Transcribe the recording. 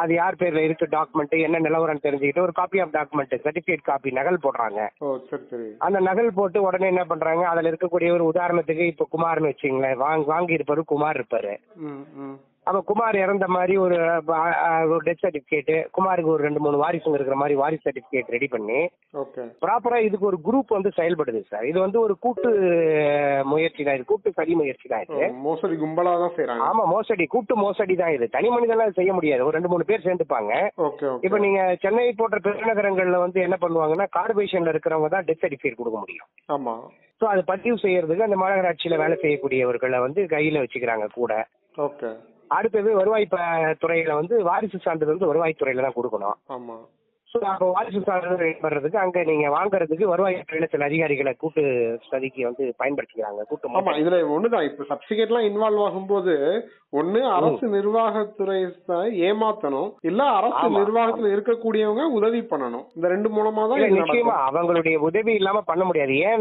அது யார் பேர்ல இருக்கு டாக்குமெண்ட் என்ன நிலவரம் தெரிஞ்சுக்கிட்டு ஒரு copy of document certificate copy நகல் போடுறாங்க. அந்த நகல் போட்டு உடனே என்ன பண்றாங்க, அதுல இருக்கக்கூடிய ஒரு உதாரணத்துக்கு இப்ப குமார்னு வச்சுங்களேன், வாங்கி இருப்பாரு குமார் இருப்பாரு. அப்ப குமார் இறந்த மாதிரி ஒரு டெத் சர்டிபிகேட், குமாருக்கு ஒரு 2-3 வாரிசுங்க இருக்கிற மாதிரி வாரிசு சர்டிபிகேட் ரெடி பண்ணி ப்ராப்பரா இதுக்கு ஒரு குரூப் வந்து செயல்படுது சார். இது வந்து ஒரு கூட்டு முயற்சி தான், இது கூட்டு சதி முயற்சி தான். இது மோசடி கும்பலா தான் செய்றாங்க. ஆமா, மோசடி, கூட்டு மோசடி தான் இது. தனி மனிதெல்லாம் செய்ய முடியாது, ஒரு 2-3 பேர் சேர்ந்துப்பாங்க. இப்ப நீங்க சென்னை போன்ற பெருநகரங்கள்ல வந்து என்ன பண்ணுவாங்கன்னா, கார்பரேஷன்ல இருக்கிறவங்க தான் டெத் சர்டிபிகேட் கொடுக்க முடியும். ஆமா. சோ அது பதிவு செய்யறதுக்கு அந்த மாநகராட்சியில வேலை செய்யக்கூடியவர்களை வந்து கையில வச்சுக்கிறாங்க கூட. ஓகே. அடுத்தது வருவாய் துறையில வந்து வாரிசு சான்றிதழ் வந்து வருவாய் துறையில தான் கொடுக்கணும். ஆமா. சோ அப்ப வாரிசு சான்றிதழ் வர்றதுக்கு அங்க நீங்க வாங்குறதுக்கு வருவாய் துறையில சில அதிகாரிகளை கூட்டு சதிக்கு வந்து பயன்படுத்திக்கிறாங்க. ஆமா, இதுல ஒண்ணுதான், இப்ப சர்டிபிகேட் எல்லாம் இன்வால்வ் ஆகும்போது ஒண்ணு அரசு நிர்வாகத்துறை ஏமாத்தணும், இல்ல அரசு நிர்வாகத்துல இருக்கக்கூடியவங்க உதவி பண்ணணும். இந்த ரெண்டு மூலமா தான் நிச்சயமா அவங்களுடைய உதவி இல்லாம பண்ண முடியாது. ஏன்னா